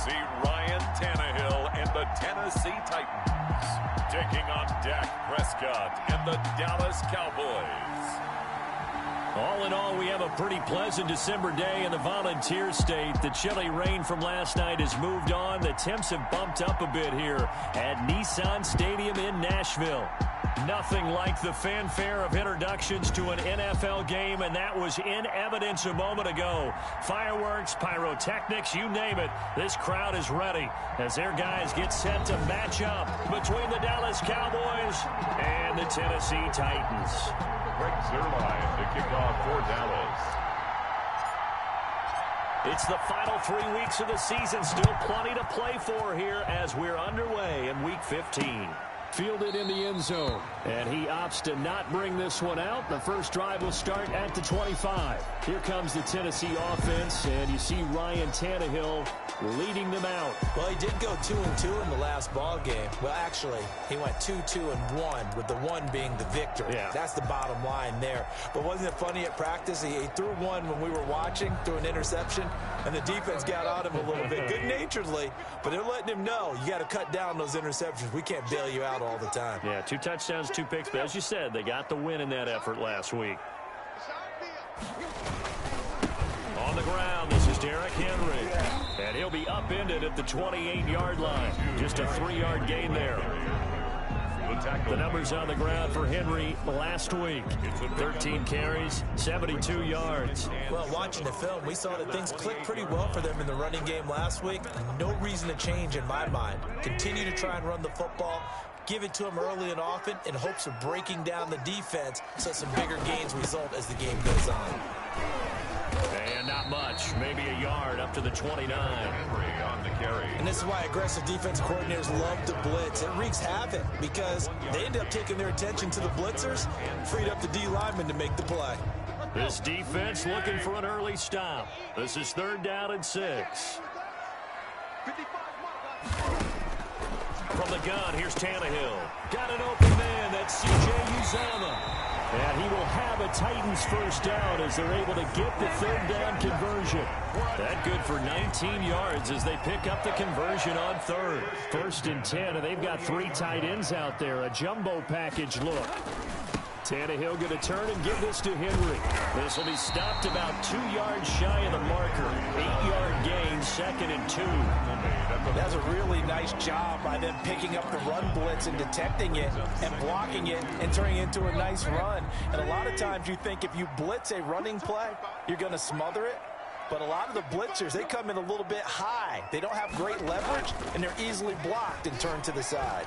see Ryan Tannehill and the Tennessee Titans taking on Dak Prescott and the Dallas Cowboys. All in all, we have a pretty pleasant December day in the Volunteer State. The chilly rain from last night has moved on. The temps have bumped up a bit here at Nissan Stadium in Nashville. Nothing like the fanfare of introductions to an NFL game, and that was in evidence a moment ago. Fireworks, pyrotechnics, you name it. This crowd is ready as their guys get set to match up between the Dallas Cowboys and the Tennessee Titans. Greg Zuerlein to kick off for Dallas. It's the final 3 weeks of the season. Still plenty to play for here as we're underway in Week 15. Fielded in the end zone. And he opts to not bring this one out. The first drive will start at the 25. Here comes the Tennessee offense, and you see Ryan Tannehill leading them out. Well, he did go 2-2 in the last ball game. Well, actually, he went 2-2-1, with the one being the victory. Yeah. That's the bottom line there. But wasn't it funny at practice? He threw one when we were watching, threw an interception, and the defense got on him a little bit, good-naturedly. But they're letting him know, you got to cut down those interceptions. We can't bail you out all the time. Yeah, 2 touchdowns, 2 picks. But as you said, they got the win in that effort last week. On the ground, this is Derrick Henry. And he'll be upended at the 28-yard line. Just a 3-yard gain there. The numbers on the ground for Henry last week. 13 carries, 72 yards. Well, watching the film, we saw that things clicked pretty well for them in the running game last week. No reason to change in my mind. Continue to try and run the football. Give it to them early and often in hopes of breaking down the defense so some bigger gains result as the game goes on. And not much, maybe a yard up to the 29. On the carry. And this is why aggressive defense coordinators love to blitz. It wreaks havoc because they end up taking their attention to the blitzers, freed up the D lineman to make the play. This defense looking for an early stop. This is 3rd down and 6. From the gun, here's Tannehill. Got an open man, that's C.J. Uzomah. And he will have a Titans first down as they're able to get the 3rd down conversion. That good for 19 yards as they pick up the conversion on 3rd. 1st and 10, and they've got 3 tight ends out there. A jumbo package look. Tannehill going to turn and give this to Henry. This will be stopped about 2 yards shy of the marker. 8-yard gain, 2nd and 2. That's a really nice job by them picking up the run blitz and detecting it and blocking it and turning it into a nice run. And a lot of times you think if you blitz a running play, you're going to smother it. But a lot of the blitzers, they come in a little bit high. They don't have great leverage, and they're easily blocked and turned to the side.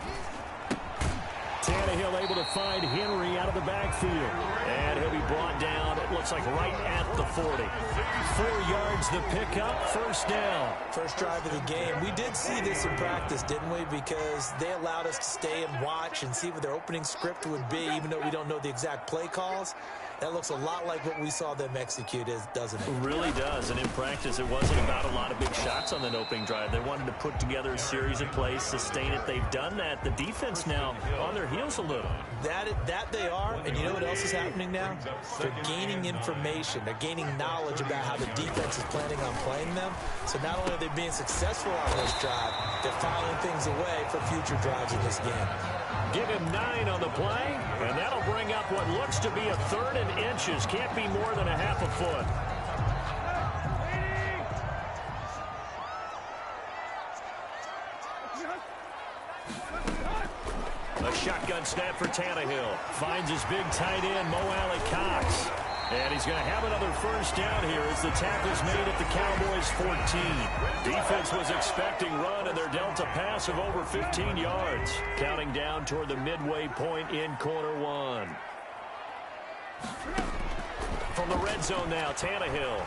Tannehill able to find Henry out of the backfield. And he'll be brought down, it looks like right at the 40. 4 yards the pickup, 1st down. First drive of the game. We did see this in practice, didn't we? Because they allowed us to stay and watch and see what their opening script would be, even though we don't know the exact play calls. That looks a lot like what we saw them execute, doesn't it? It really does. And in practice, it wasn't about a lot of big shots on that opening drive. They wanted to put together a series of plays, sustain it. They've done that. The defense now on their heels a little. That they are. And you know what else is happening now? They're gaining information. They're gaining knowledge about how the defense is planning on playing them. So not only are they being successful on this drive, they're filing things away for future drives in this game. Give him 9 on the play, and that'll bring up what looks to be a 3rd and inches. Can't be more than a half a foot. A shotgun snap for Tannehill. Finds his big tight end, Mo Alley-Cox. And he's going to have another first down here as the tackle's made at the Cowboys' 14. Defense was expecting run, and they're dealt a pass of over 15 yards. Counting down toward the midway point in quarter 1. From the red zone now, Tannehill.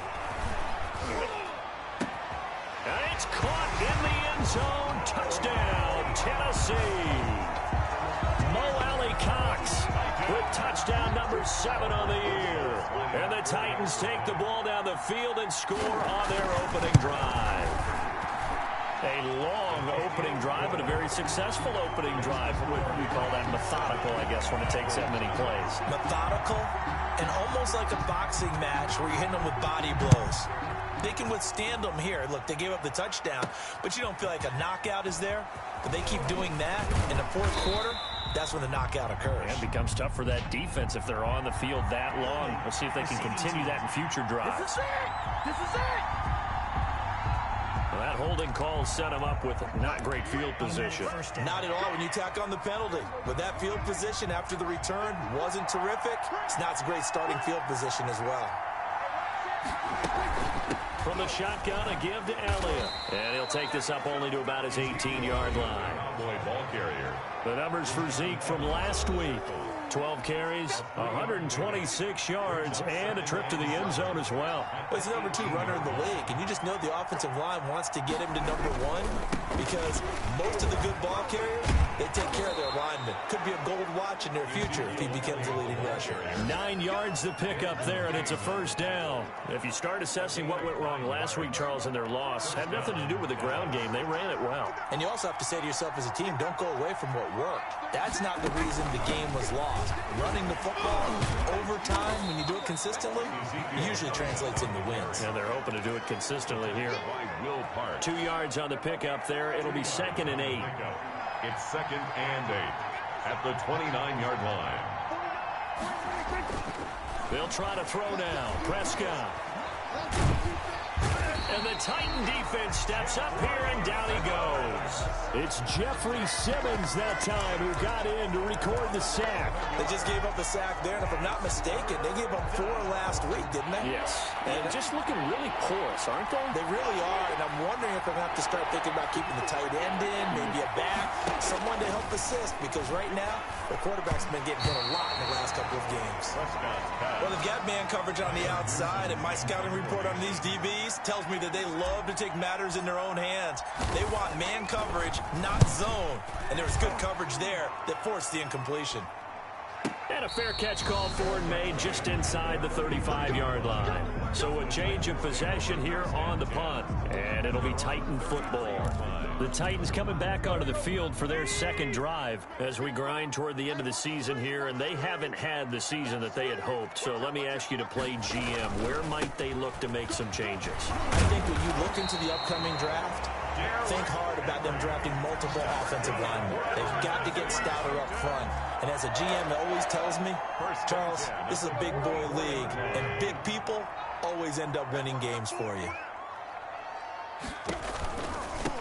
And it's caught in the end zone. Touchdown, Tennessee. Mo Alley-Cox with touchdown number 7 on the year. And the Titans take the ball down the field and score on their opening drive. A long opening drive, but a very successful opening drive. We call that methodical, I guess, when it takes that many plays. Methodical and almost like a boxing match where you're hitting them with body blows. they can withstand them here. Look, they gave up the touchdown, but you don't feel like a knockout is there. But they keep doing that in the fourth quarter. That's when the knockout occurs. And it becomes tough for that defense if they're on the field that long. We'll see if they can continue that in future drives. This is it! This is it! Well, that holding call set him up with not great field position. Not at all when you tack on the penalty. But that field position after the return wasn't terrific. It's not a great starting field position as well. From the shotgun, a give to Elliott. And he'll take this up only to about his 18-yard line. Ball carrier. The numbers for Zeke from last week. 12 carries, 126 yards, and a trip to the end zone as well. Well, he's the number 2 runner in the league, and you just know the offensive line wants to get him to number 1 because most of the good ball carriers, they take care of their linemen. Could be a gold watch in their future if he becomes a leading rusher. 9 yards to pick up there, and it's a first down. If you start assessing what went wrong last week, Charles, in their loss, had nothing to do with the ground game. They ran it well. And you also have to say to yourself as a team, don't go away from what worked. That's not the reason the game was lost. Running the football over time, when you do it consistently, it usually translates into wins. And they're hoping to do it consistently here. 2 yards on the pickup there. It'll be 2nd and 8. It's 2nd and 8 at the 29-yard line. They'll try to throw now. Prescott. And the Titan defense steps up here, and down he goes. It's Jeffrey Simmons that time who got in to record the sack. They just gave up a sack there, and if I'm not mistaken, they gave up 4 last week, didn't they? Yes. And just looking really porous, aren't they? They really are, and I'm wondering if they're going to have to start thinking about keeping the tight end in, maybe a back, someone to help assist, because right now, the quarterback's been getting hit a lot in the last couple of games. Well, they've got man coverage on the outside, and my scouting report on these DBs tells me that they love to take matters in their own hands. They want man coverage, not zone. And there was good coverage there that forced the incompletion. And a fair catch call for and made just inside the 35-yard line. So a change of possession here on the punt. And it'll be Titan football. The Titans coming back onto the field for their second drive as we grind toward the end of the season here, and they haven't had the season that they had hoped. So let me ask you to play GM. Where might they look to make some changes? I think when you look into the upcoming draft, think hard about them drafting multiple offensive linemen. They've got to get stouter up front. And as a GM always tells me, Charles, this is a big boy league, and big people always end up winning games for you.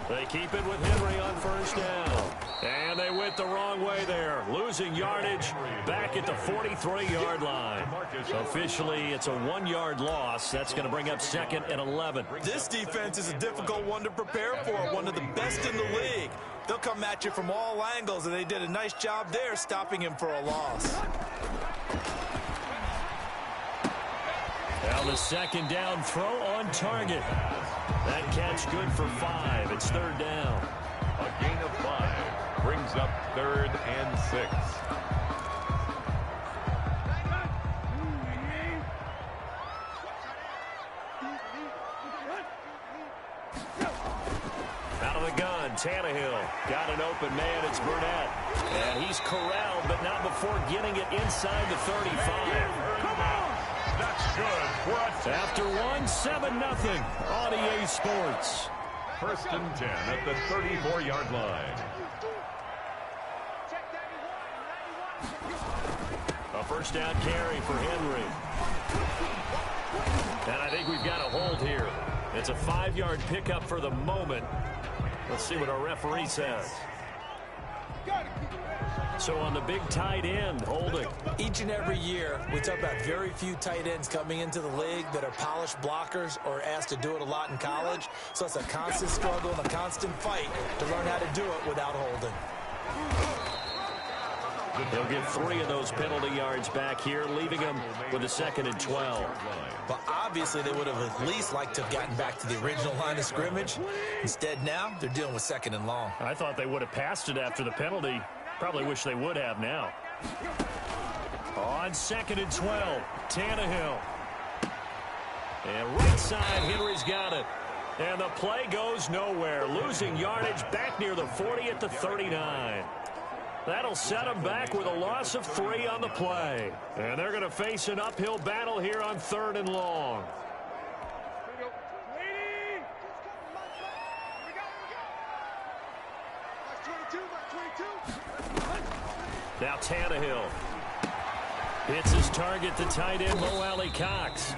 They keep it with Henry on first down. And they went the wrong way there. Losing yardage back at the 43-yard line. Officially, it's a 1-yard loss. That's going to bring up 2nd and 11. This defense is a difficult one to prepare for, one of the best in the league. They'll come at you from all angles, and they did a nice job there stopping him for a loss. Now the 2nd down throw on target. That catch good for 5. It's 3rd down. A gain of 5 brings up 3rd and 6. Out of the gun, Tannehill. Got an open man, it's Burnett. And he's corralled, but not before getting it inside the 35. Come on! That's good. After 1-7-0 on EA Sports. 1st and 10 at the 34-yard line. A first down carry for Henry. And I think we've got a hold here. It's a 5-yard pickup for the moment. Let's see what our referee says. So on the big tight end, holding. Each and every year, we talk about very few tight ends coming into the league that are polished blockers or asked to do it a lot in college. So it's a constant struggle and a constant fight to learn how to do it without holding. They'll get 3 of those penalty yards back here, leaving them with a 2nd and 12. But obviously, they would have at least liked to have gotten back to the original line of scrimmage. Instead, now, they're dealing with 2nd and long. I thought they would have passed it after the penalty. Probably wish they would have now. On 2nd and 12, Tannehill. And right side, Henry's got it. And the play goes nowhere. Losing yardage back near the 40 at the 39. That'll set them back with a loss of 3 on the play. And they're going to face an uphill battle here on 3rd and long. Now Tannehill hits his target, the tight end, Mo Alley-Cox.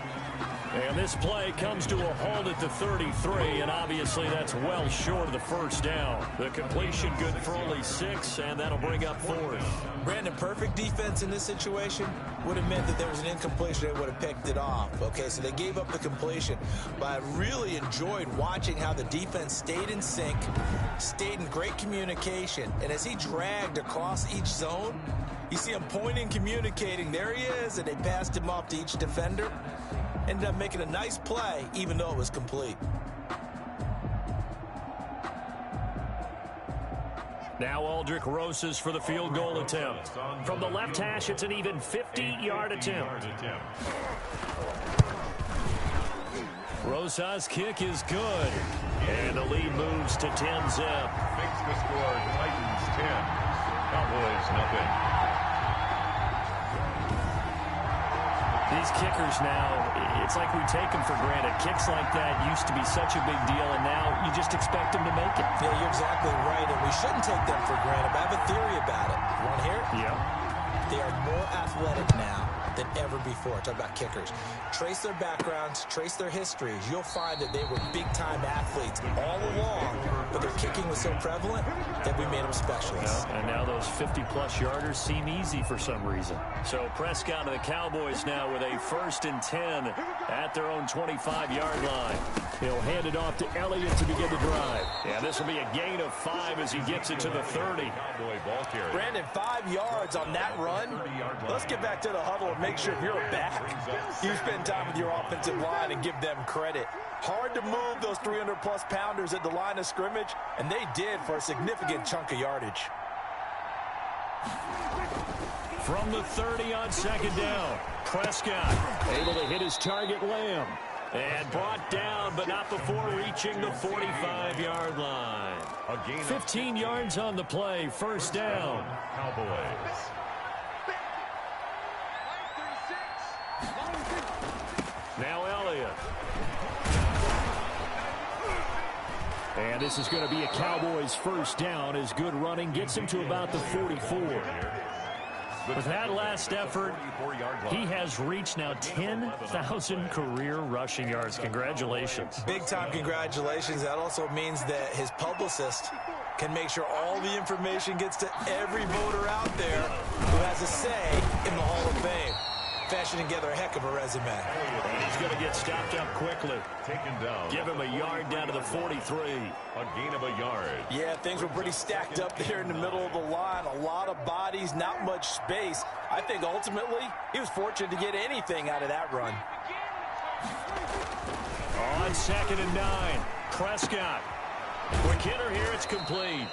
And this play comes to a halt at the 33, and obviously that's well short of the first down. The completion good for only 6, and that'll bring up 4th. Brandon, perfect defense in this situation would have meant that there was an incompletion. They would have picked it off. Okay, so they gave up the completion. But I really enjoyed watching how the defense stayed in sync, stayed in great communication. And as he dragged across each zone, you see him pointing, communicating. There he is, and they passed him off to each defender. Ended up making a nice play, even though it was complete. Now Aldrick Rosas for the field goal attempt. From the left hash, it's an even 50-yard attempt. Rosas' kick is good. And the lead moves to 10-zip. Makes the score Titans 10, Cowboys nothing. These kickers now, it's like we take them for granted. Kicks like that used to be such a big deal, and now you just expect them to make it. Yeah, you're exactly right, and we shouldn't take them for granted. But I have a theory about it. You want to hear it? Yeah. They are more athletic now than ever before. Talk about kickers. Trace their backgrounds, trace their histories. You'll find that they were big-time athletes all along, but their kicking was so prevalent that we made them specialists. Yeah, and now those 50-plus yarders seem easy for some reason. So Prescott and the Cowboys now with a 1st and 10 at their own 25-yard line. He'll hand it off to Elliott to begin the drive. Yeah, this will be a gain of 5 as he gets it to the 30. Brandon, 5 yards on that run. Let's get back to the huddle and make sure if you're a back, you spend time with your offensive line and give them credit. Hard to move those 300-plus pounders at the line of scrimmage, and they did for a significant chunk of yardage. From the 30 on 2nd down, Prescott able to hit his target, Lamb. And brought down, but not before reaching the 45-yard line. 15 yards on the play, 1st down. Cowboys. Now Elliott. And this is going to be a Cowboys 1st down as good running gets him to about the 44. With that last effort, he has reached now 10,000 career rushing yards. Congratulations. Big-time congratulations. That also means that his publicist can make sure all the information gets to every voter out there who has a say in the Hall of Fame. Fashioning together a heck of a resume. And he's going to get stopped up quickly. Taken down. Give him a yard down to the 43. A gain of a yard. Yeah, things were pretty stacked up there in the middle of the line. A lot of bodies, not much space. I think ultimately he was fortunate to get anything out of that run. On 2nd and 9, Prescott. Quick hitter here, it's complete.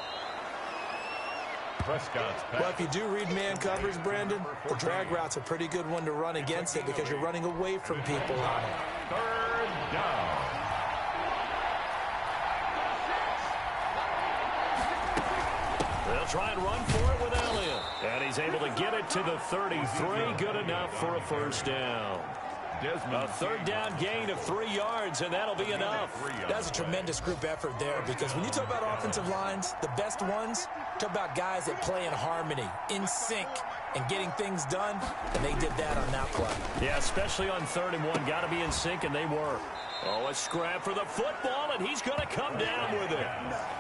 Prescott's pass. Well, if you do read man coverage, Brandon, the drag route's a pretty good one to run against it because you're running away from people on it. 3rd down. They'll try and run for it with Elliott. And he's able to get it to the 33. Good enough for a 1st down. A 3rd down gain of 3 yards, and that'll be enough. That's a tremendous group effort there because when you talk about offensive lines, the best ones, talk about guys that play in harmony, in sync, and getting things done, and they did that on that play. Yeah, especially on 3rd and 1. Got to be in sync, and they were. Oh, a scrap for the football, and he's going to come down with it.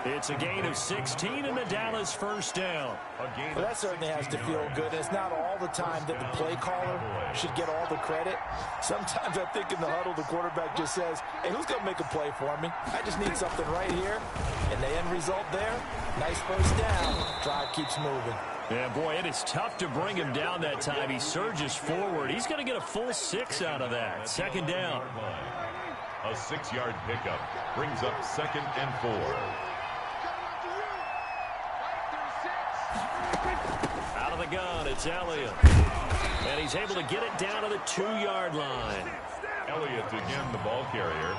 It's a gain of 16 and the Dallas 1st down. Well, that certainly has to feel good. It's not all the time that the play caller should get all the credit. Sometimes I think in the huddle, the quarterback just says, hey, who's going to make a play for me? I just need something right here. And the end result there, nice 1st down. Drive keeps moving. Yeah, boy, it is tough to bring him down that time. He surges forward. He's going to get a full 6 out of that. 2nd down. A 6-yard pickup brings up 2nd and 4. Out of the gun, it's Elliott. And he's able to get it down to the 2-yard line. Elliott again, the ball carrier.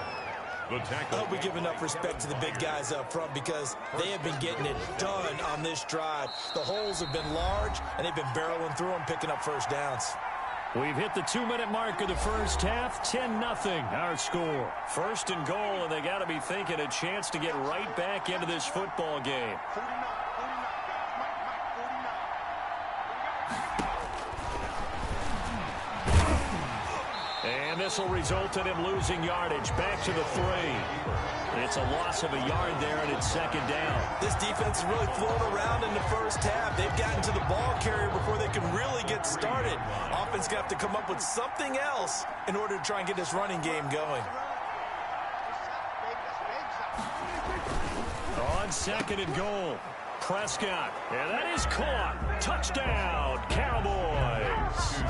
The tackle. I hope we give enough respect to the big guys up front because they have been getting it done on this drive. The holes have been large, and they've been barreling through them, picking up 1st downs. We've hit the 2-minute mark of the 1st half. 10-0 our score. 1st and goal, and they got to be thinking a chance to get right back into this football game. And this will result in him losing yardage. Back to the 3. It's a loss of a yard there, and it's second down. This defense is really floating around in the first half. They've gotten to the ball carrier before they can really get started. Offense going to have to come up with something else in order to try and get this running game going. On second and goal, Prescott. And that is caught. Touchdown, Cowboys.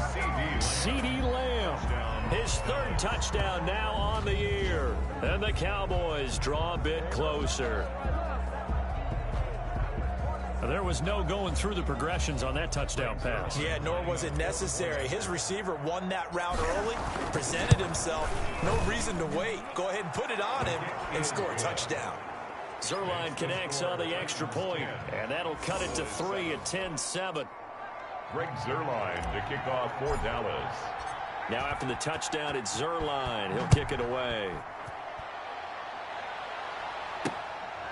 CeeDee Lamb, his 3rd touchdown now on the year. And the Cowboys draw a bit closer. There was no going through the progressions on that touchdown pass. Yeah, nor was it necessary. His receiver won that route early, presented himself. No reason to wait. Go ahead and put it on him and score a touchdown. Zuerlein connects on the extra point, and that'll cut it to 3 at 10-7. Greg Zuerlein to kick off for Dallas. Now after the touchdown, it's Zuerlein. He'll kick it away.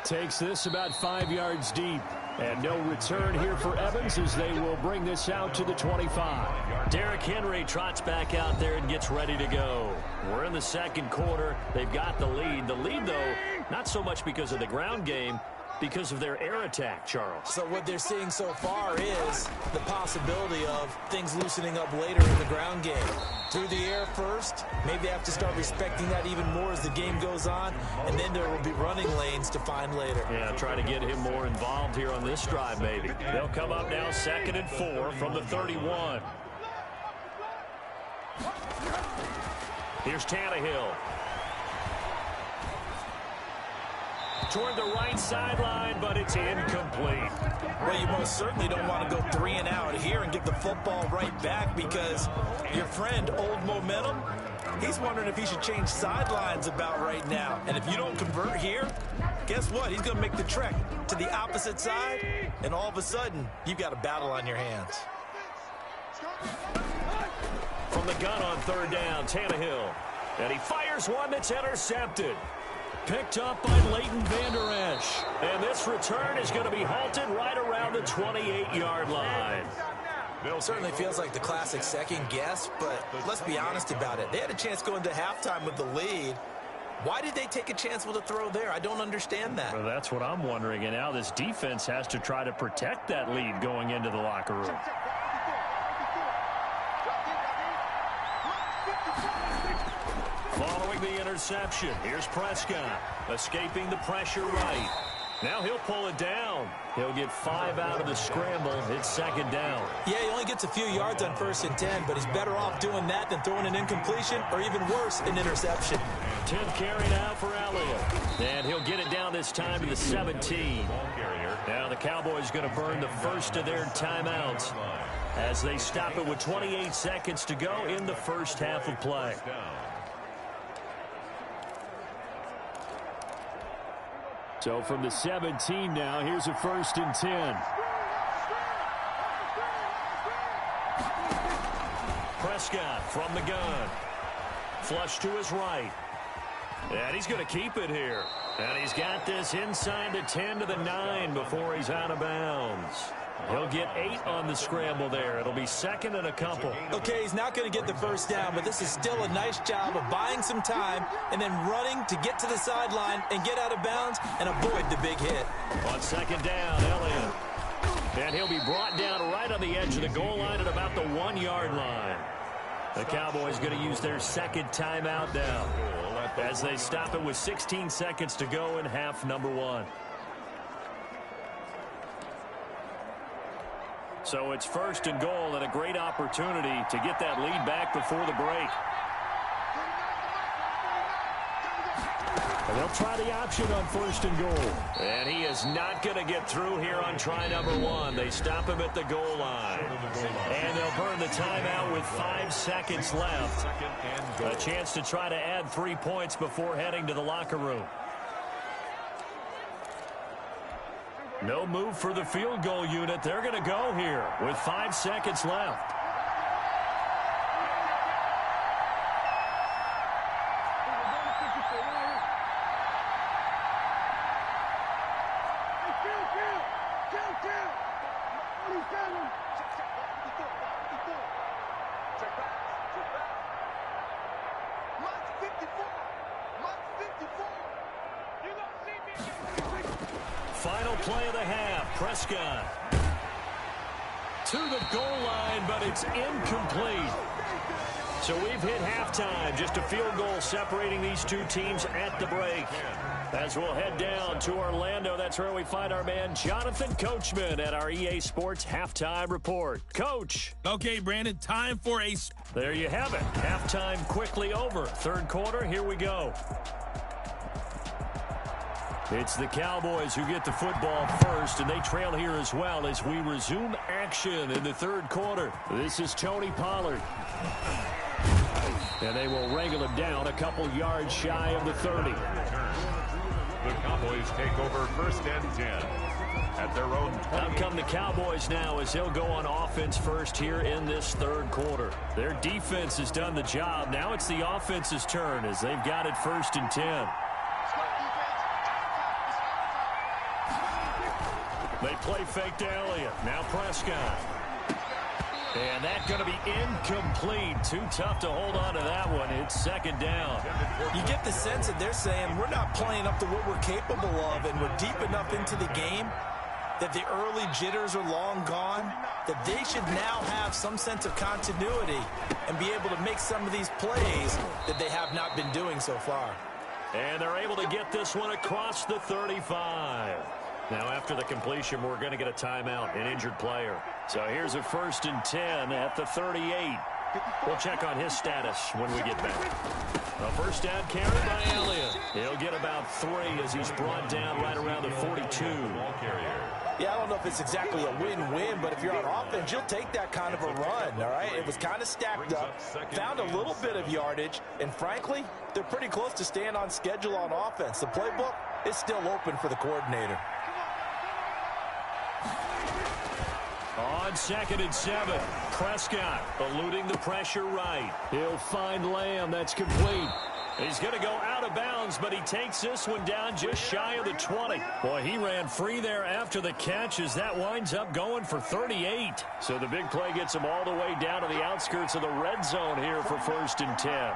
Takes this about 5 yards deep. And no return here for Evans as they will bring this out to the 25. Derrick Henry trots back out there and gets ready to go. We're in the second quarter. They've got the lead. The lead, though, not so much because of the ground game, because of their air attack, Charles. So what they're seeing so far is the possibility of things loosening up later in the ground game. Through the air first, maybe they have to start respecting that even more as the game goes on, and then there will be running lanes to find later. Yeah, try to get him more involved here on this drive, maybe. They'll come up now 2nd and 4 from the 31. Here's Tannehill. Toward the right sideline, but it's incomplete. Well, you most certainly don't want to go 3 and out here and give the football right back because your friend, Old Momentum, he's wondering if he should change sidelines about right now. And if you don't convert here, guess what? He's going to make the trek to the opposite side, and all of a sudden, you've got a battle on your hands. From the gun on 3rd down, Tannehill. And he fires one that's intercepted. Picked up by Leighton Vander Esch. And this return is going to be halted right around the 28-yard line. It certainly feels like the classic second guess, but let's be honest about it. They had a chance going into halftime with the lead. Why did they take a chance with a throw there? I don't understand that. Well, that's what I'm wondering. And now this defense has to try to protect that lead going into the locker room. Following the interception, here's Prescott, escaping the pressure right. Now he'll pull it down. He'll get 5 out of the scramble. It's 2nd down. Yeah, he only gets a few yards on 1st and 10, but he's better off doing that than throwing an incompletion or even worse, an interception. 10th carry now for Elliott. And he'll get it down this time to the 17. Now the Cowboys going to burn the first of their timeouts as they stop it with 28 seconds to go in the first half of play. So from the 17 now, here's a 1st and 10. Prescott from the gun. Flush to his right. And he's going to keep it here. And he's got this inside the 10 to the 9 before he's out of bounds. He'll get 8 on the scramble there. It'll be 2nd and a couple. Okay, he's not going to get the first down, but this is still a nice job of buying some time and then running to get to the sideline and get out of bounds and avoid the big hit. On 2nd down, Elliott. And he'll be brought down right on the edge of the goal line at about the 1-yard line. The Cowboys going to use their 2nd timeout now as they stop it with 16 seconds to go in half number 1. So it's 1st and goal and a great opportunity to get that lead back before the break. And they'll try the option on 1st and goal. And he is not going to get through here on try number 1. They stop him at the goal line. And they'll burn the timeout with 5 seconds left. A chance to try to add 3 points before heading to the locker room. No move for the field goal unit. They're going to go here with 5 seconds left. Final play of the half. Prescott to the goal line, but it's incomplete. So we've hit halftime. Just a field goal separating these two teams at the break. As we'll head down to Orlando, that's where we find our man Jonathan Coachman at our EA Sports Halftime Report. Coach. Okay, Brandon, time for a... There you have it. Halftime quickly over. Third quarter, here we go. It's the Cowboys who get the football first, and they trail here as well as we resume action in the third quarter. This is Tony Pollard. And they will wrangle him down a couple yards shy of the 30. The Cowboys take over 1st and 10 at their own 20. Out come the Cowboys now as they'll go on offense first here in this third quarter. Their defense has done the job. Now it's the offense's turn as they've got it 1st and 10. They play fake to Elliott. Now Prescott. And that's going to be incomplete. Too tough to hold on to that one. It's 2nd down. You get the sense that they're saying we're not playing up to what we're capable of, and we're deep enough into the game that the early jitters are long gone, that they should now have some sense of continuity and be able to make some of these plays that they have not been doing so far. And they're able to get this one across the 35. Now, after the completion, we're going to get a timeout, an injured player. So here's a 1st and 10 at the 38. We'll check on his status when we get back. A first down carry by Elliott. He'll get about 3 as he's brought down right around the 42. Yeah, I don't know if it's exactly a win-win, but if you're on offense, you'll take that kind of a run, all right? It was kind of stacked up, found a little bit of yardage, and frankly, they're pretty close to staying on schedule on offense. The playbook is still open for the coordinator. On 2nd and 7, Prescott eluding the pressure right. He'll find Lamb. That's complete. He's going to go out of bounds, but he takes this one down just shy of the 20. Boy, he ran free there after the catch as that winds up going for 38. So the big play gets him all the way down to the outskirts of the red zone here for 1st and 10.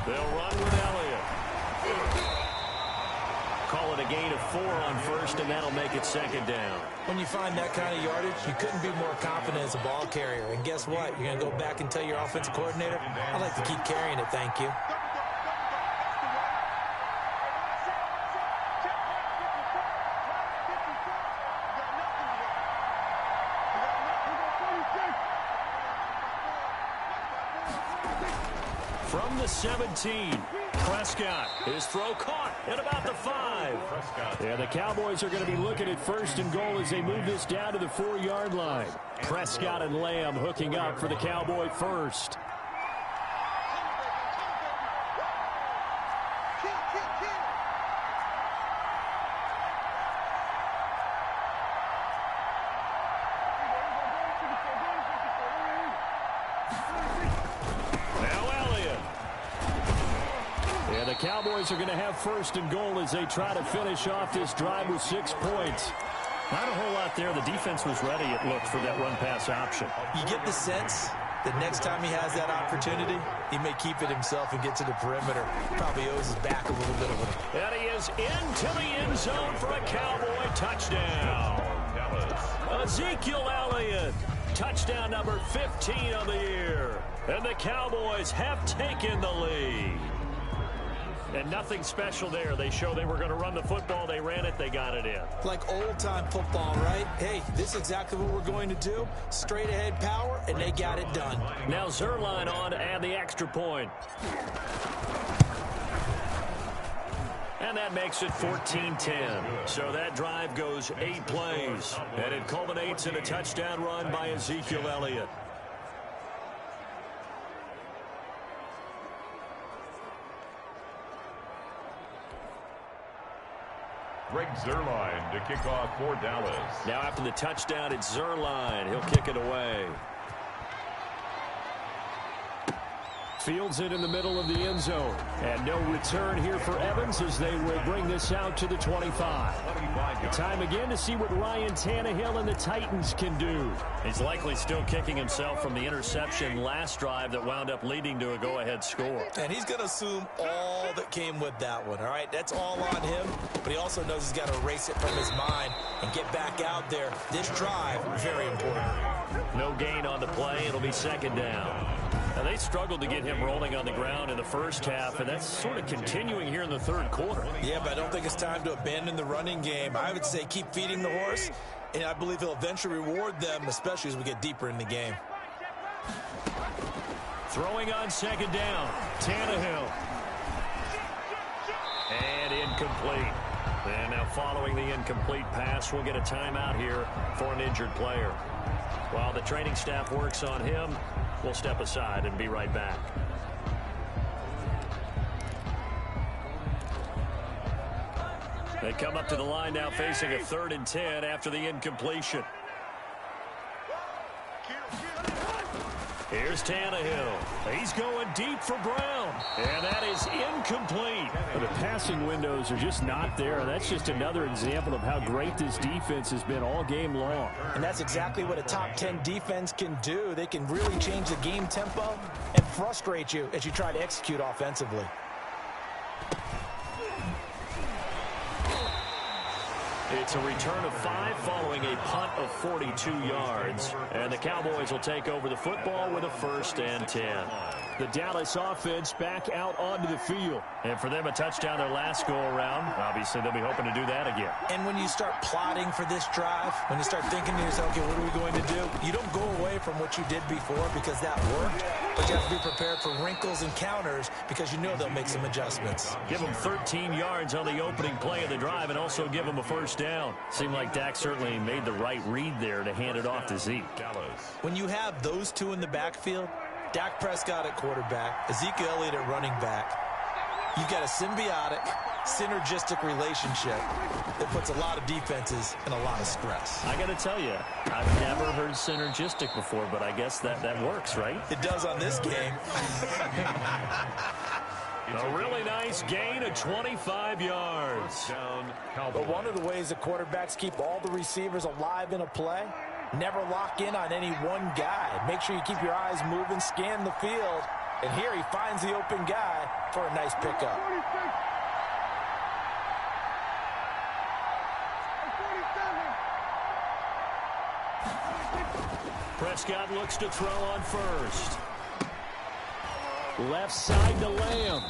They'll run with Elliott. Call it a gain of 4 on 1st, and that'll make it 2nd down. When you find that kind of yardage, you couldn't be more confident as a ball carrier. And guess what? You're going to go back and tell your offensive coordinator, I'd like to keep carrying it, thank you. From the 17, Prescott, his throw caught at about the 5. Yeah, the Cowboys are going to be looking at 1st and goal as they move this down to the 4-yard line. Prescott and Lamb hooking up for the Cowboy first. Cowboys are going to have 1st and goal as they try to finish off this drive with 6 points. Not a whole lot there. The defense was ready, it looked, for that run-pass option. You get the sense that next time he has that opportunity, he may keep it himself and get to the perimeter. Probably owes his back a little bit of it. And he is into the end zone for a Cowboy touchdown. Ezekiel Elliott, touchdown number 15 of the year. And the Cowboys have taken the lead. And nothing special there. They show they were going to run the football. They ran it. They got it in. Like old-time football, right? Hey, this is exactly what we're going to do. Straight-ahead power, and they got it done. Now Zuerlein on to add the extra point. And that makes it 14-10. So that drive goes 8 plays. And it culminates in a touchdown run by Ezekiel Elliott. Greg Zuerlein to kick off for Dallas. Now after the touchdown, it's Zuerlein. He'll kick it away. Fields it in the middle of the end zone. And no return here for Evans as they will bring this out to the 25. The time again to see what Ryan Tannehill and the Titans can do. He's likely still kicking himself from the interception last drive that wound up leading to a go-ahead score. And he's going to assume all that came with that one, all right? That's all on him, but he also knows he's got to erase it from his mind and get back out there. This drive, very important. No gain on the play. It'll be second down. Now, they struggled to get him rolling on the ground in the first half, and that's sort of continuing here in the third quarter. Yeah, but I don't think it's time to abandon the running game. I would say keep feeding the horse, and I believe he'll eventually reward them, especially as we get deeper in the game. Throwing on second down, Tannehill. And incomplete. And now following the incomplete pass, we'll get a timeout here for an injured player. While the training staff works on him, we'll step aside and be right back. They come up to the line now facing a 3rd and 10 after the incompletion. Here's Tannehill. He's going deep for Brown. And that is incomplete. The passing windows are just not there. That's just another example of how great this defense has been all game long. And that's exactly what a top 10 defense can do. They can really change the game tempo and frustrate you as you try to execute offensively. It's a return of 5 following a punt of 42 yards. And the Cowboys will take over the football with a 1st and 10. The Dallas offense back out onto the field. And for them, a touchdown their last go-around. Obviously, they'll be hoping to do that again. And when you start plotting for this drive, when you start thinking to yourself, okay, what are we going to do? You don't go away from what you did before because that worked. But you have to be prepared for wrinkles and counters because you know they'll make some adjustments. Give them 13 yards on the opening play of the drive and also give them a 1st down. Seemed like Dak certainly made the right read there to hand it off to Zeke. When you have those two in the backfield, Dak Prescott at quarterback, Ezekiel Elliott at running back, you've got a symbiotic, synergistic relationship that puts a lot of defenses in a lot of stress. I got to tell you, I've never heard synergistic before, but I guess that works, right? It does on this game. A really nice gain of 25 yards. But one of the ways the quarterbacks keep all the receivers alive in a play, never lock in on any one guy. Make sure you keep your eyes moving, scan the field. And here he finds the open guy for a nice pickup. Prescott looks to throw on 1st. Left side to Lamb.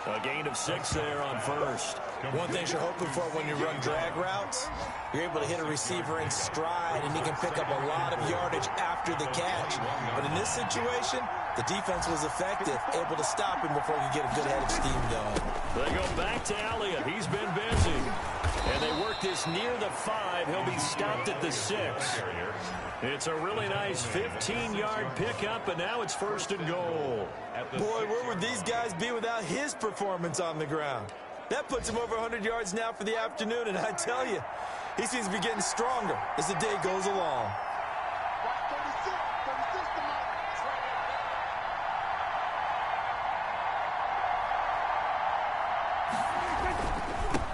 A gain of 6 there on 1st. One thing you're hoping for when you run drag routes, you're able to hit a receiver in stride, and he can pick up a lot of yardage after the catch. But in this situation, the defense was effective, able to stop him before he could get a good head of steam going. They go back to Elliott. He's been busy. And they work this near the 5. He'll be stopped at the 6. It's a really nice 15-yard pickup, and now it's 1st and goal. Boy, where would these guys be without his performance on the ground? That puts him over 100 yards now for the afternoon, and I tell you, he seems to be getting stronger as the day goes along.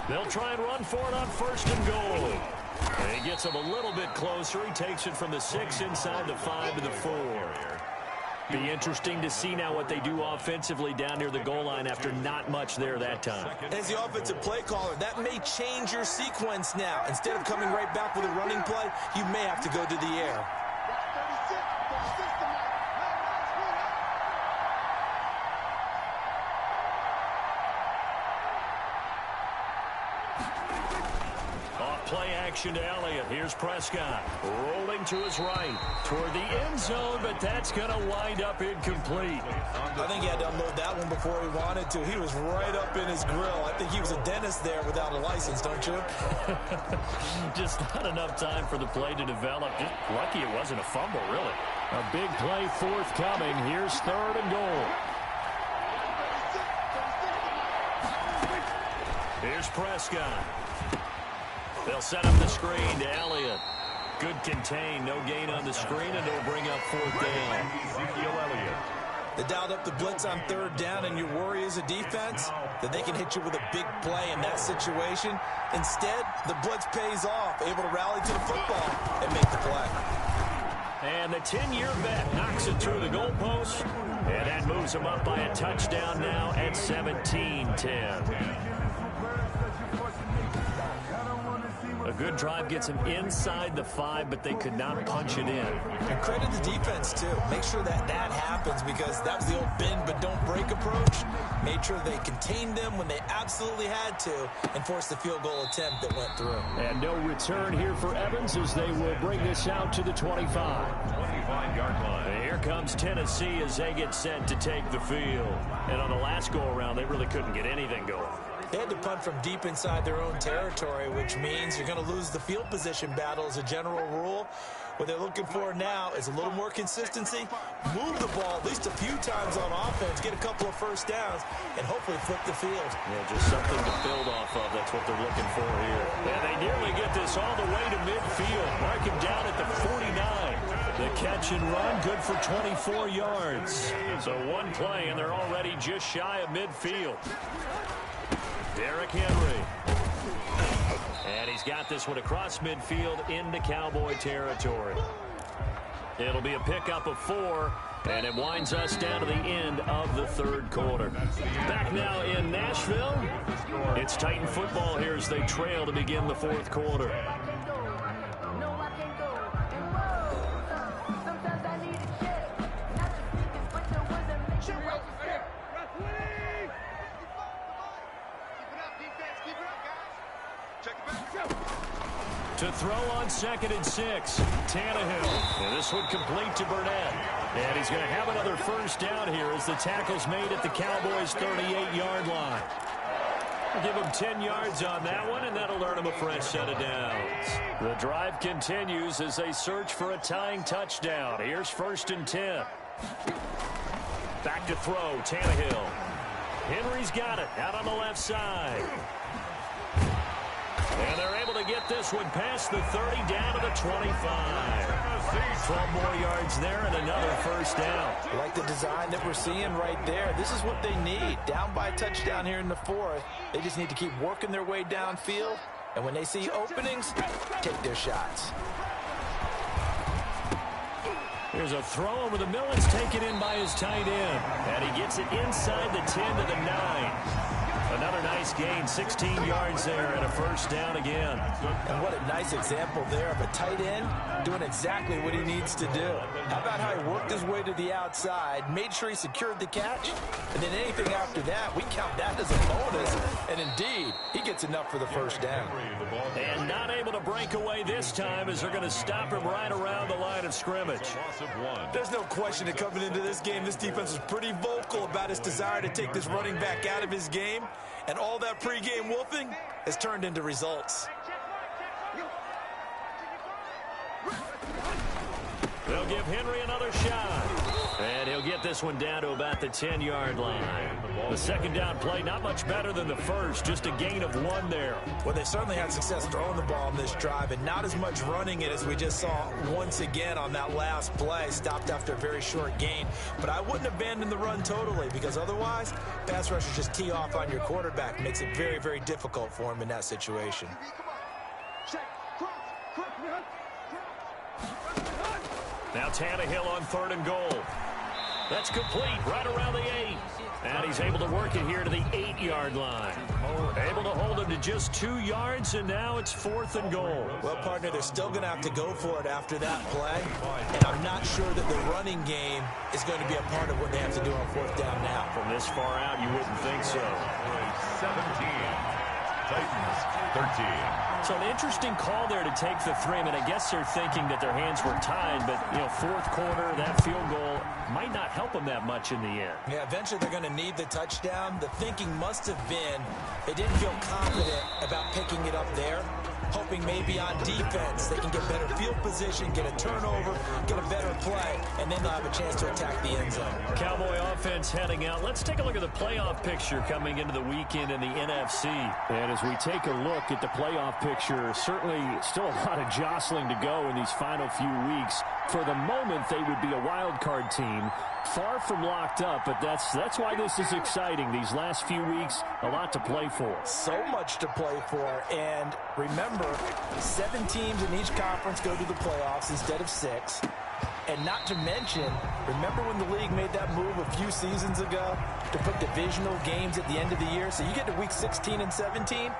They'll try and run for it on 1st and goal. And he gets him a little bit closer. He takes it from the 6 inside the 5 to the 4. Be interesting to see now what they do offensively down near the goal line after not much there that time. As the offensive play caller, that may change your sequence now. Instead of coming right back with a running play, you may have to go to the air. Play action to Elliott. Here's Prescott rolling to his right toward the end zone, but that's going to wind up incomplete. I think he had to unload that one before he wanted to. He was right up in his grill. I think he was a dentist there without a license, don't you? Just not enough time for the play to develop. Just lucky it wasn't a fumble, really. A big play forthcoming. Here's 3rd and goal. Here's Prescott. They'll set up the screen to Elliott. Good contain, no gain on the screen, and it'll bring up 4th down. Ezekiel Elliott. They dialed up the blitz on third down, and your worry as a defense that they can hit you with a big play in that situation. Instead, the blitz pays off, able to rally to the football and make the play. And the 10-year vet knocks it through the goalpost, and that moves him up by a touchdown now at 17-10. A good drive gets him inside the 5, but they could not punch it in. And credit the defense, too. Make sure that happens, because that was the old bend but don't break approach. Made sure they contained them when they absolutely had to and forced the field goal attempt that went through. And no return here for Evans as they will bring this out to the 25. 25-yard line. And here comes Tennessee as they get set to take the field. And on the last go-around, they really couldn't get anything going. They had to punt from deep inside their own territory, which means you're going to lose the field position battle as a general rule. What they're looking for now is a little more consistency, move the ball at least a few times on offense, get a couple of first downs, and hopefully flip the field. Yeah, just something to build off of. That's what they're looking for here. And they nearly get this all the way to midfield. Mark him down at the 49. The catch and run, good for 24 yards. So one play, and they're already just shy of midfield. Derrick Henry. And he's got this one across midfield into Cowboy territory. It'll be a pickup of 4, and it winds us down to the end of the third quarter. Back now in Nashville. It's Titan football here as they trail to begin the fourth quarter. To throw on 2nd and 6, Tannehill. And this one complete to Burnett. And he's going to have another first down here as the tackle's made at the Cowboys' 38-yard line. We'll give him 10 yards on that one, and that'll earn him a fresh set of downs. The drive continues as they search for a tying touchdown. Here's 1st and 10. Back to throw, Tannehill. Henry's got it out on the left side. And they're able to get this one past the 30 down to the 25. 12 more yards there and another first down. I like the design that we're seeing right there. This is what they need. Down by a touchdown here in the 4th. They just need to keep working their way downfield. And when they see openings, take their shots. Here's a throw over the middle. It's taken in by his tight end. And he gets it inside the 10 to the 9. Another nice gain, 16 yards there and a first down again. And what a nice example there of a tight end doing exactly what he needs to do. How about how he worked his way to the outside, made sure he secured the catch, and then anything after that, we count that as a bonus. And indeed, he gets enough for the first down. And not able to break away this time as they're going to stop him right around the line of scrimmage. There's no question that coming into this game, this defense was pretty vocal about its desire to take this running back out of his game. And all that pregame wolfing has turned into results. They'll give Henry another shot. And he'll get this one down to about the 10-yard line. The second down play, not much better than the first, just a gain of 1 there. Well, they certainly had success throwing the ball in this drive, and not as much running it as we just saw once again on that last play. Stopped after a very short gain. But I wouldn't abandon the run totally, because otherwise, pass rushers just tee off on your quarterback. Makes it very, very difficult for him in that situation. Now Tannehill on 3rd and goal. That's complete right around the 8. And he's able to work it here to the 8-yard line. Able to hold him to just 2 yards, and now it's 4th and goal. Well, partner, they're still going to have to go for it after that play. And I'm not sure that the running game is going to be a part of what they have to do on 4th down now. From this far out, you wouldn't think so. 17. Titans 13. So an interesting call there to take the 3. I mean, I guess they're thinking that their hands were tied, but, you know, 4th quarter, that field goal might not help them that much in the end. Yeah, eventually they're going to need the touchdown. The thinking must have been they didn't feel confident about picking it up there, hoping maybe on defense they can get better field position, get a turnover, get a better play, and then they'll have a chance to attack the end zone. Cowboy offense heading out. Let's take a look at the playoff picture coming into the weekend in the NFC. And as we take a look at the playoff picture, certainly still a lot of jostling to go in these final few weeks. For the moment, they would be a wild card team. Far from locked up, but that's why this is exciting. These last few weeks, a lot to play for. So much to play for. And remember, 7 teams in each conference go to the playoffs instead of 6. And not to mention, remember when the league made that move a few seasons ago to put divisional games at the end of the year? So you get to week 16 and 17,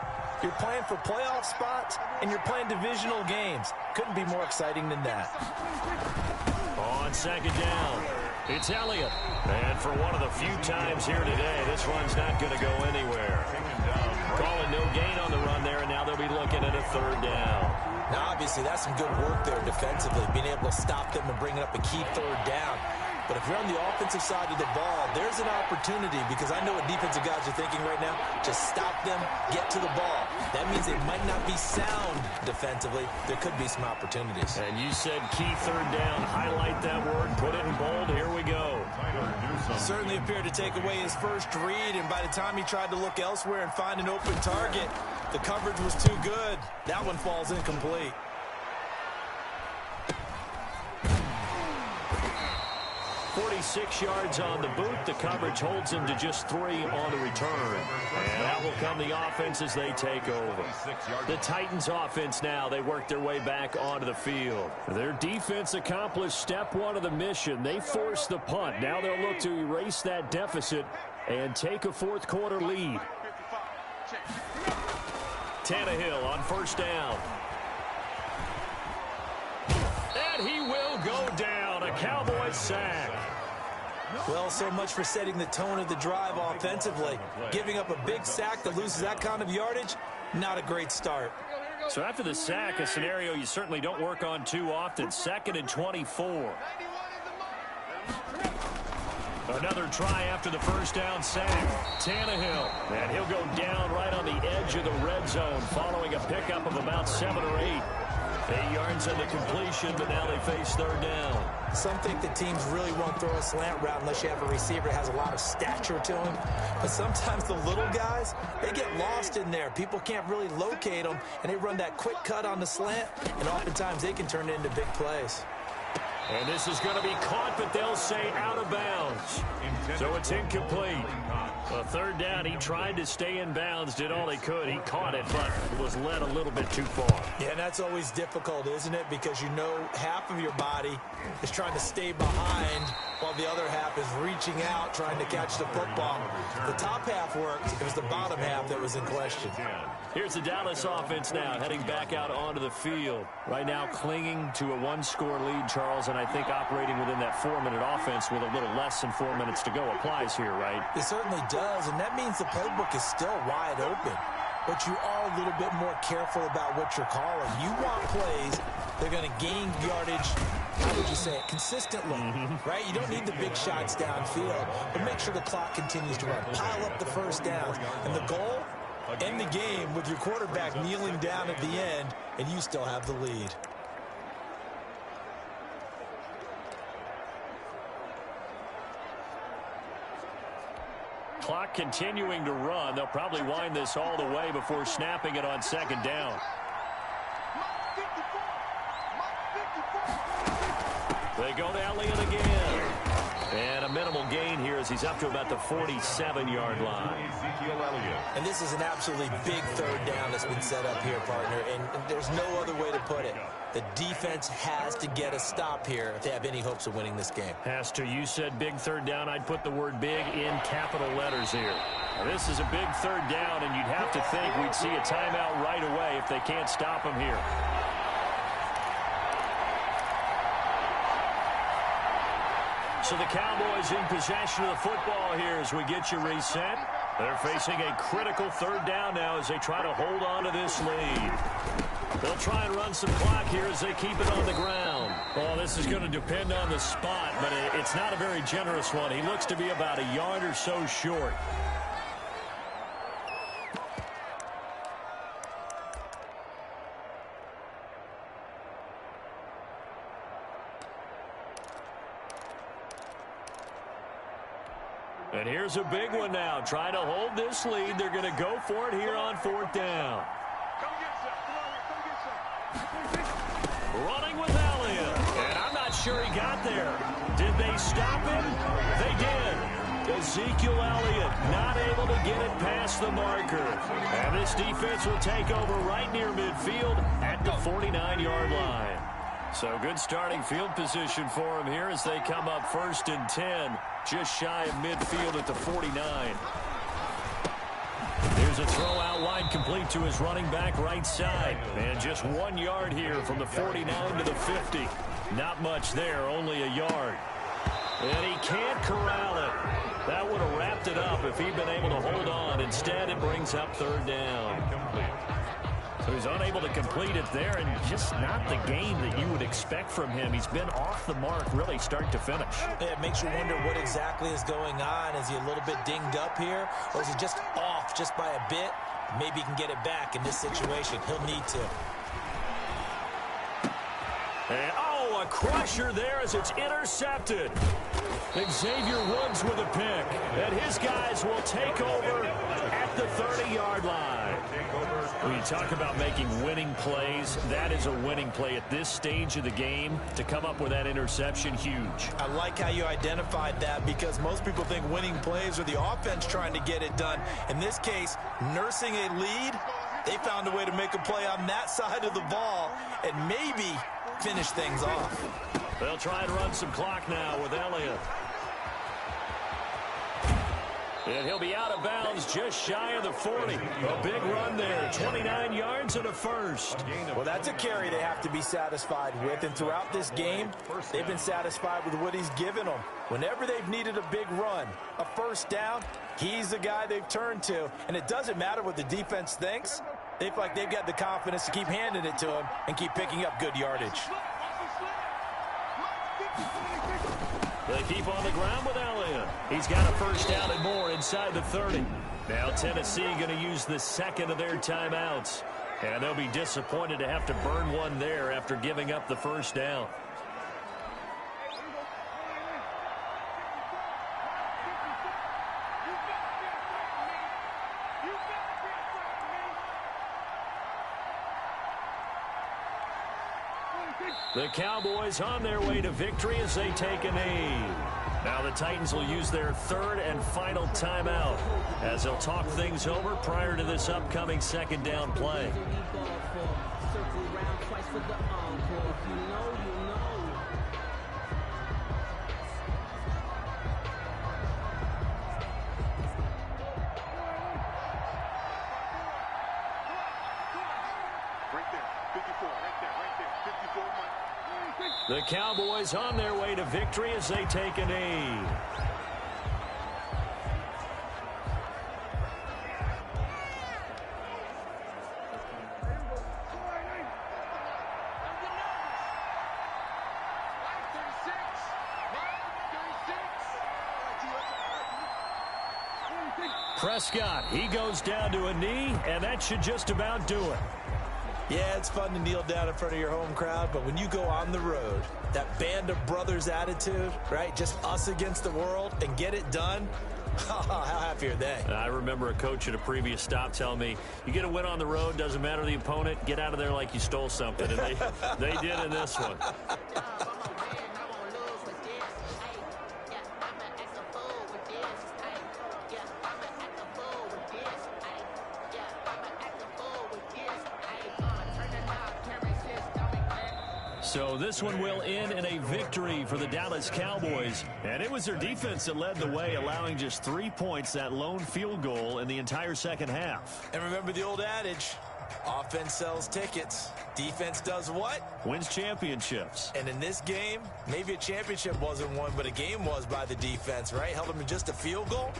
you're playing for playoff spots, and you're playing divisional games. Couldn't be more exciting than that. On second down, it's Elliott. And for one of the few times here today, this run's not going to go anywhere. Calling no gain on the run there, and now they'll be looking at a third down. Now, obviously, that's some good work there defensively, being able to stop them and bringing up a key third down. But if you're on the offensive side of the ball, there's an opportunity, because I know what defensive guys are thinking right now. Just stop them, get to the ball. That means they might not be sound defensively. There could be some opportunities. And you said key third down. Highlight that word, put it in bold. Here we go. Certainly appeared to take away his first read, and by the time he tried to look elsewhere and find an open target, the coverage was too good. That one falls incomplete. .46 yards on the boot. The coverage holds him to just 3 on the return. And that will come the offense as they take over. The Titans offense now, they work their way back onto the field. Their defense accomplished step 1 of the mission. They forced the punt. Now they'll look to erase that deficit and take a fourth quarter lead. Tannehill on first down. And he will go down. A Cowboy sack. Well, so much for setting the tone of the drive offensively. Giving up a big sack that loses that kind of yardage, not a great start. So after the sack, a scenario you certainly don't work on too often. 2nd and 24. Another try after the first down sack. Tannehill. And he'll go down right on the edge of the red zone following a pickup of about 7 or 8. 8 yards on the completion, but now they face third down. Some think that teams really won't throw a slant route unless you have a receiver that has a lot of stature to him. But sometimes the little guys, they get lost in there. People can't really locate them, and they run that quick cut on the slant, and oftentimes they can turn it into big plays. And this is going to be caught, but they'll say out of bounds. So it's incomplete. A third down, he tried to stay in bounds, did all he could. He caught it, but was led a little bit too far. Yeah, and that's always difficult, isn't it? Because you know half of your body is trying to stay behind while the other half is reaching out, trying to catch the football. The top half worked. It was the bottom half that was in question. Here's the Dallas offense now, heading back out onto the field. Right now clinging to a 1-score lead, Charles, and I think operating within that 4-minute offense with a little less than 4 minutes to go applies here, right? It certainly does, and that means the playbook is still wide open. But you are a little bit more careful about what you're calling. You want plays that are going to gain yardage, how would you say it, consistently, right? You don't need the big shots downfield, but make sure the clock continues to run. Pile up the first downs. And the goal, end the game with your quarterback kneeling down at the end, and you still have the lead. Clock continuing to run. They'll probably wind this all the way before snapping it on second down. They go to Elliott again. And a minimal gain here as he's up to about the 47-yard line. And this is an absolutely big third down that's been set up here, partner, and there's no other way to put it. The defense has to get a stop here if they have any hopes of winning this game. Has to. You said big third down. I'd put the word big in capital letters here. Now, this is a big third down, and you'd have to think we'd see a timeout right away if they can't stop him here. So the Cowboys in possession of the football here as we get you reset. They're facing a critical third down now as they try to hold on to this lead. They'll try and run some clock here as they keep it on the ground. Well, this is going to depend on the spot, but it's not a very generous one. He looks to be about a yard or so short. And here's a big one now. Trying to hold this lead. They're going to go for it here on 4th down. Running with Elliott. And I'm not sure he got there. Did they stop him? They did. Ezekiel Elliott not able to get it past the marker. And this defense will take over right near midfield at the 49-yard line. So good starting field position for him here as they come up 1st and 10. Just shy of midfield at the 49. Here's a throw out wide complete to his running back right side. And just 1 yard here from the 49 to the 50. Not much there, only a yard. And he can't corral it. That would have wrapped it up if he'd been able to hold on. Instead, it brings up 3rd down. So he's unable to complete it there, and just not the game that you would expect from him. He's been off the mark really start to finish. It makes you wonder what exactly is going on. Is he a little bit dinged up here, or is he just off just by a bit? Maybe he can get it back in this situation. He'll need to. And, oh, a crusher there as it's intercepted. Xavier Woods with a pick. And his guys will take over at the 30-yard line. When you talk about making winning plays, that is a winning play at this stage of the game. To come up with that interception, huge. I like how you identified that, because most people think winning plays are the offense trying to get it done. In this case, nursing a lead, they found a way to make a play on that side of the ball and maybe finish things off. They'll try and run some clock now with Elliott. And he'll be out of bounds just shy of the 40. A big run there, 29 yards and a first. Well, that's a carry they have to be satisfied with. And throughout this game, they've been satisfied with what he's given them. Whenever they've needed a big run, a first down, he's the guy they've turned to. And it doesn't matter what the defense thinks. They feel like they've got the confidence to keep handing it to him and keep picking up good yardage. They keep on the ground with Elliott. He's got a first down and more inside the 30. Now Tennessee going to use the second of their timeouts. And they'll be disappointed to have to burn one there after giving up the first down. The Cowboys on their way to victory as they take a knee. Now the Titans will use their 3rd and final timeout as they'll talk things over prior to this upcoming 2nd down play. The Cowboys on their way to victory as they take a knee. Prescott, he goes down to a knee, and that should just about do it. Yeah, it's fun to kneel down in front of your home crowd, but when you go on the road, that band of brothers attitude, right, just us against the world, and get it done, how happy are they? I remember a coach at a previous stop telling me, you get a win on the road, doesn't matter the opponent, get out of there like you stole something, and they did in this one. So this one will end in a victory for the Dallas Cowboys. And it was their defense that led the way, allowing just 3 points, that lone field goal in the entire second half. And remember the old adage, offense sells tickets. Defense does what? Wins championships. And in this game, maybe a championship wasn't won, but a game was by the defense, right? Held them to just a field goal.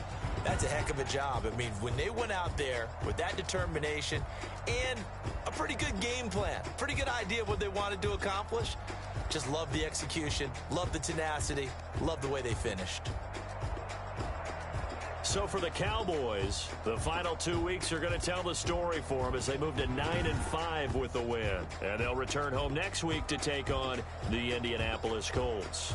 That's a heck of a job. I mean, when they went out there with that determination and a pretty good game plan, pretty good idea of what they wanted to accomplish, just love the execution, love the tenacity, love the way they finished. So for the Cowboys, the final 2 weeks are going to tell the story for them as they move to 9-5 with a win. And they'll return home next week to take on the Indianapolis Colts.